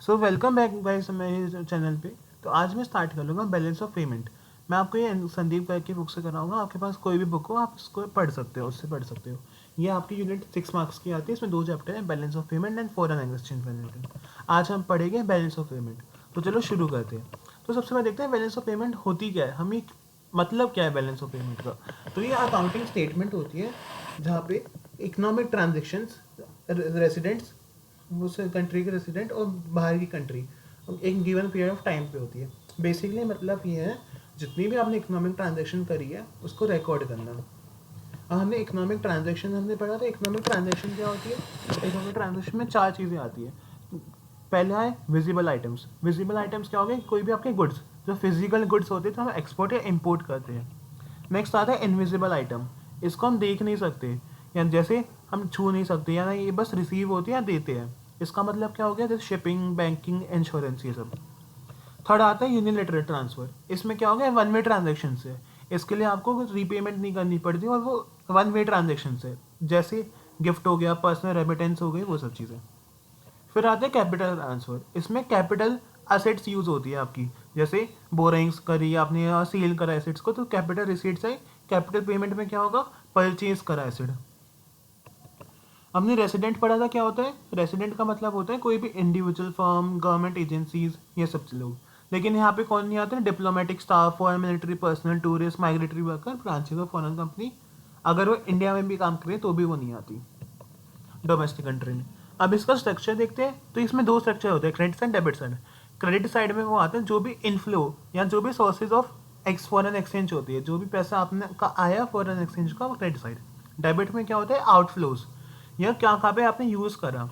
So welcome back guys मेरे channel पे। तो आज मैं स्टार्ट कर लूँगा बैलेंस ऑफ पेमेंट। मैं आपको ये संदीप गाय की बुक से कराऊंगा। आपके पास कोई भी बुक हो आप उसको पढ़ सकते हो, उससे पढ़ सकते हो। ये आपकी यूनिट 6 मार्क्स की आती है। इसमें 2 चैप्टर हैं, balance of payment and foreign exchange management. आज हम पढ़ेंगे बैलेंस ऑफ पेमेंट। तो चलो शुरू करते हैं। तो सबसे पहले देखते हैं बैलेंस ऑफ पेमेंट होती क्या है, हमें मतलब क्या है बैलेंस ऑफ पेमेंट का। तो ये अकाउंटिंग स्टेटमेंट होती है जहाँ पे इकोनॉमिक ट्रांजेक्शन्स रेसिडेंट्स, उस कंट्री के रेसिडेंट और बाहर की कंट्री एक गिवन पीरियड ऑफ टाइम पे होती है। बेसिकली मतलब ये है जितनी भी आपने इकोनॉमिक ट्रांजेक्शन करी है उसको रिकॉर्ड करना। अब हमने इकोनॉमिक ट्रांजेक्शन हमने पढ़ा था। इकोनॉमिक ट्रांजेक्शन क्या होती है? इकोनॉमिक ट्रांजेक्शन में 4 चीज़ें आती है। पहला है विजिबल आइटम्स। विजिबल आइटम्स क्या हो गए? कोई भी आपके गुड्स जो फिजिकल गुड्स होते हैं तो हम एक्सपोर्ट या इम्पोर्ट करते हैं। नेक्स्ट आता है इनविजिबल आइटम। इसको हम देख नहीं सकते, या जैसे हम छू नहीं सकते, या ये बस रिसीव होते हैं या देते हैं। इसका मतलब क्या हो गया? जैसे शिपिंग, बैंकिंग, इंश्योरेंस, ये सब। थर्ड आता है यूनिलेटरल ट्रांसफर। इसमें क्या हो गया? वन वे ट्रांजेक्शन है। इसके लिए आपको रीपेमेंट नहीं करनी पड़ती और वो वन वे ट्रांजेक्शन है। जैसे गिफ्ट हो गया, पर्सनल रेमिटेंस हो गई, वो सब चीज़ें। फिर आते हैं कैपिटल ट्रांसफर। इसमें कैपिटल असेट्स यूज होती है आपकी, जैसे बोरिंग्स करी आपने या सेल करा एसेट्स को, तो कैपिटल रिसीट्स है। कैपिटल पेमेंट में क्या होगा? परचेज करा एसेट। हमने रेसिडेंट पढ़ा था, क्या होता है? रेसिडेंट का मतलब होता है कोई भी इंडिविजुअल फर्म, गवर्नमेंट एजेंसीज, ये सब लोग। लेकिन यहाँ पे कौन नहीं आते? Diplomatic staff, foreign military personnel, tourist, migratory worker, branches of foreign company. अगर वो इंडिया में भी काम करें तो भी वो नहीं आती डोमेस्टिक कंट्री में। अब इसका स्ट्रक्चर देखते हैं। तो इसमें 2 स्ट्रक्चर होते हैं, credit side, debit side. Credit side में वो आते हैं जो भी इनफ्लो या जो भी sources of x foreign exchange होती है, जो भी पैसा आपने का आया फॉरेन एक्सचेंज का, वो क्रेडिट साइड। डेबिट में क्या होता है? आउटफ्लोज, या क्या कहाँ पे आपने यूज़ करा।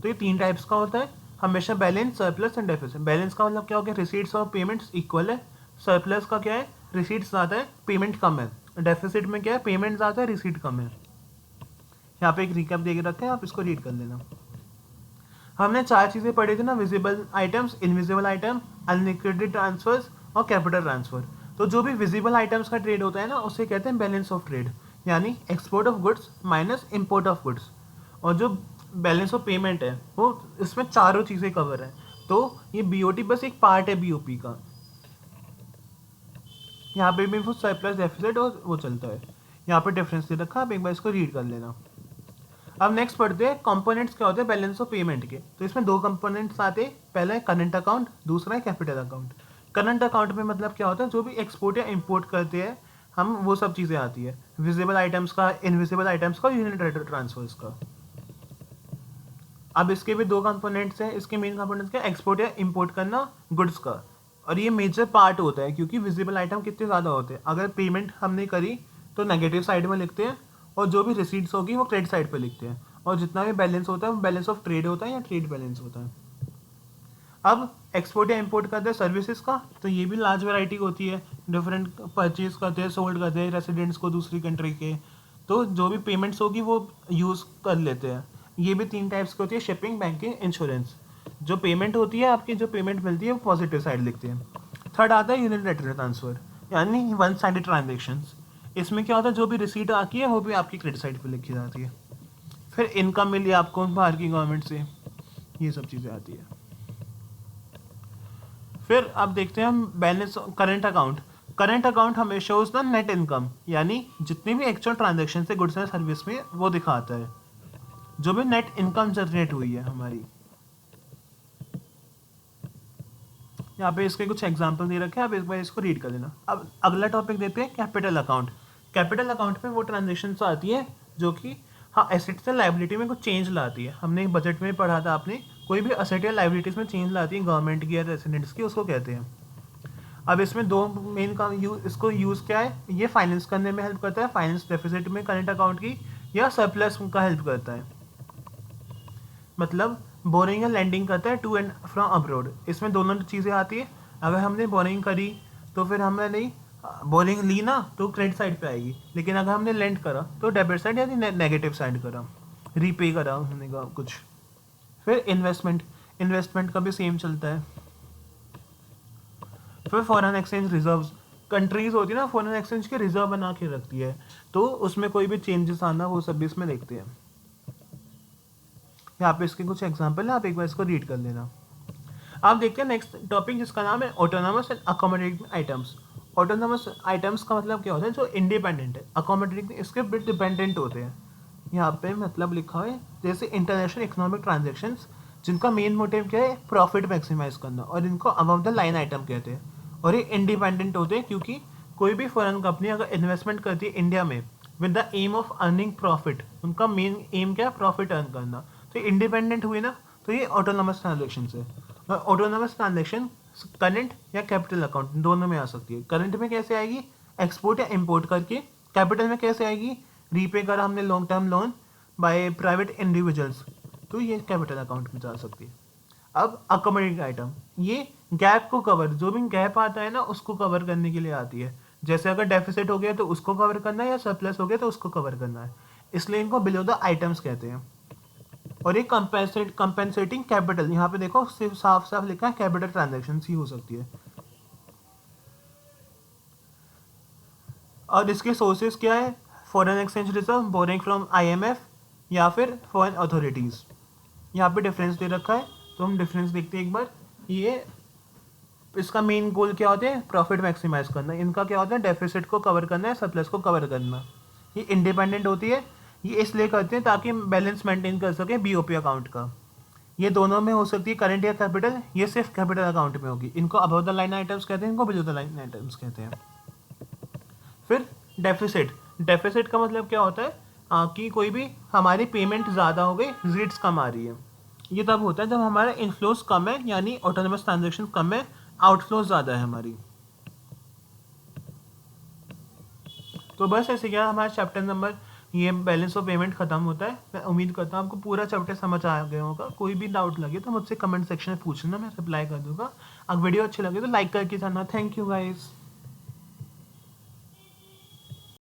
तो ये 3 टाइप्स का होता है हमेशा, balance, surplus and deficit. Balance का मतलब क्या हो गया? रिसीट्स और पेमेंट्स इक्वल है। सरप्लस का क्या है? रिसीट्स ज़्यादा है, पेमेंट कम है। डेफिसिट में क्या है? पेमेंट ज़्यादा है, रिसीट कम है। यहाँ पे एक रिकैप दे के रखे हैं, आप इसको रीड कर लेना। हमने 4 चीज़ें पढ़ी थी ना, visible items, invisible item, unliquidated transfers और कैपिटल ट्रांसफर। तो जो भी विजिबल आइटम्स का ट्रेड होता है ना, उसे कहते हैं बैलेंस ऑफ ट्रेड, यानी export of goods minus import of goods. और जो बैलेंस ऑफ पेमेंट है वो इसमें चारों चीज़ें कवर है। तो ये बीओटी बस एक पार्ट है बीओपी का। यहाँ पे भी वो सरप्लस, डेफिसिट और वो चलता है। यहाँ पे डिफरेंस दे रखा, आप एक बार इसको रीड कर लेना। अब नेक्स्ट पढ़ते हैं कंपोनेंट्स क्या होते हैं बैलेंस ऑफ पेमेंट के। तो इसमें 2 कंपोनेंट्स आते हैं, पहला है करंट अकाउंट, दूसरा है कैपिटल अकाउंट। करंट अकाउंट में मतलब क्या होता है? जो भी एक्सपोर्ट या इंपोर्ट करते हैं हम, वो सब चीज़ें आती है। विजिबल आइटम्स का, इनविजिबल आइटम्स का, यूनिट ट्रांसफर्स का। अब इसके भी 2 कंपोनेंट्स हैं। इसके मेन कंपोनेंट्स क्या? एक्सपोर्ट या इंपोर्ट करना गुड्स का। और ये मेजर पार्ट होता है, क्योंकि विजिबल आइटम कितने ज़्यादा होते हैं। अगर पेमेंट हमने करी तो नेगेटिव साइड में लिखते हैं, और जो भी रिसीट्स होगी वो क्रेडिट साइड पे लिखते हैं। और जितना भी बैलेंस होता है वो बैलेंस ऑफ ट्रेड होता है या ट्रेड बैलेंस होता है। अब एक्सपोर्ट या इंपोर्ट करते हैं सर्विसेज का, तो ये भी लार्ज वैरायटी होती है। डिफरेंट परचेज करते हैं, सोल्ड करते हैं रेसिडेंट्स को दूसरी कंट्री के। तो जो भी पेमेंट्स होगी वो यूज़ कर लेते हैं। ये भी 3 टाइप्स की होती है, शिपिंग, बैंकिंग, इंश्योरेंस। जो पेमेंट होती है आपकी, जो पेमेंट मिलती है वो पॉजिटिव साइड लिखते हैं। थर्ड आता है यूनिलैटरल ट्रांसफर, यानी वन साइडेड ट्रांजेक्शन। इसमें क्या होता है? जो भी रिसीट आती है वो भी आपकी क्रेडिट साइड पर लिखी जाती है। फिर इनकम मिली आपको बाहर की गवर्नमेंट से, ये सब चीज़ें आती है। फिर अब देखते हैं हम balance current account. Current account हमें शोज द नेट इनकम, यानी जितनी भी एक्चुअल ट्रांजेक्शन है गुड्स एंड सर्विस में, वो दिखाता है जो भी नेट इनकम जनरेट हुई है हमारी। यहाँ पे इसके कुछ एग्जांपल दे रखे हैं, आप एक बार इसको रीड कर लेना। अब अगला टॉपिक देते हैं कैपिटल अकाउंट। कैपिटल अकाउंट में वो ट्रांजेक्शन आती है जो कि हाँ एसेट से लाइबिलिटी में कुछ चेंज लाती है। हमने बजट में पढ़ा था, आपने कोई भी असेट या लाइबिलिटीज में चेंज लाती है गवर्नमेंट की या रेसिडेंट्स की, उसको कहते हैं। अब इसमें 2 मेन का इसको यूज़ क्या है? ये फाइनेंस करने में हेल्प करता है, फाइनेंस डेफिसिट में करंट अकाउंट की, या सरप्लस का हेल्प करता है। मतलब बोरिंग या लैंडिंग करता है टू एंड फ्रॉम अब्रोड। इसमें दोनों चीज़ें आती है। अगर हमने बोरिंग करी तो फिर हमने नहीं बोरिंग ली ना, तो क्रेडिट साइड पे आएगी। लेकिन अगर हमने लेंड करा तो डेबिट साइड यानी नेगेटिव साइड करा, रीपे करा हमने का कुछ। फिर इन्वेस्टमेंट, इन्वेस्टमेंट का भी सेम चलता है। फिर फॉरेन एक्सचेंज रिजर्व्स, कंट्रीज होती है ना फॉरेन एक्सचेंज के रिजर्व बना के रखती है, तो उसमें कोई भी चेंजेस आना वो सब भी इसमें देखते हैं। यहाँ पे इसके कुछ एग्जांपल है, आप एक बार इसको रीड कर लेना। आप देखते हैं नेक्स्ट टॉपिक जिसका नाम है autonomous and accommodating items. Autonomous items का मतलब क्या होता है, जो इंडिपेंडेंट है। अकोमोडेटिंग इसके बिट डिपेंडेंट होते हैं। यहाँ पे मतलब लिखा है जैसे इंटरनेशनल इकोनॉमिक ट्रांजेक्शन्स, जिनका मेन मोटिव क्या है, प्रॉफिट मैक्सिमाइज करना, और इनको अबव द लाइन आइटम कहते हैं। और ये इंडिपेंडेंट होते हैं क्योंकि कोई भी फॉरेन कंपनी अगर इन्वेस्टमेंट करती है इंडिया में with the aim of earning profit, उनका मेन एम क्या है, प्रॉफिट अर्न करना, तो ये इंडिपेंडेंट हुई ना, तो ये ऑटोनॉमस ट्रांजेक्शन है। और ऑटोनॉमस ट्रांजेक्शन करंट या कैपिटल अकाउंट दोनों में आ सकती है। करंट में कैसे आएगी, एक्सपोर्ट या इम्पोर्ट करके। कैपिटल में कैसे आएगी, रीपे करा हमने long term loan by private individuals, तो ये कैपिटल अकाउंट में जा सकती है। अब अकोमोडेटिंग आइटम, ये गैप को कवर, जो भी गैप आता है ना उसको कवर करने के लिए आती है। जैसे अगर डेफिसिट हो गया तो उसको कवर करना है, या सरप्लस हो गया तो उसको कवर करना है, इसलिए इनको बिलो द आइटम्स कहते हैं। और ये कंपेंसेटिंग कैपिटल, यहाँ पे देखो सिर्फ साफ साफ लिखा है कैपिटल ट्रांजेक्शन ही हो सकती है। और इसके सोर्सेज क्या है, foreign exchange reserve, boring from IMF, या फिर फॉरेन अथॉरिटीज़। यहाँ पे डिफरेंस दे रखा है, तो हम डिफरेंस देखते हैं एक बार। ये इसका मेन गोल क्या होता है, प्रॉफिट मैक्सिमाइज करना। इनका क्या होता है, डेफिसिट को कवर करना है, सरप्लस को कवर करना। ये इंडिपेंडेंट होती है, ये इसलिए करते हैं ताकि बैलेंस मेंटेन कर सके बीओपी अकाउंट का। ये दोनों में हो सकती है, करंट या कैपिटल, ये सिर्फ कैपिटल अकाउंट में होगी। इनको अबव द लाइन आइटम्स कहते हैं, इनको बिलो द लाइन आइटम्स कहते हैं। फिर डेफिसिट, डेफिसिट का मतलब क्या होता है, कि कोई भी हमारी पेमेंट ज़्यादा हो गई, रिसीट्स कम आ रही है। ये तब होता है जब हमारा इनफ्लोज कम है, यानी ऑटोनोमस ट्रांजेक्शन कम है, आउटफ्लोज ज़्यादा है हमारी। तो बस ऐसे क्या हमारा चैप्टर नंबर ये बैलेंस ऑफ पेमेंट खत्म होता है। मैं उम्मीद करता हूँ आपको पूरा चैप्टर समझ आ गया होगा। कोई भी डाउट लगे तो मुझसे कमेंट सेक्शन में पूछना, मैं रिप्लाई कर दूंगा। अगर वीडियो अच्छी लगे तो लाइक करके जाना। Thank you guys.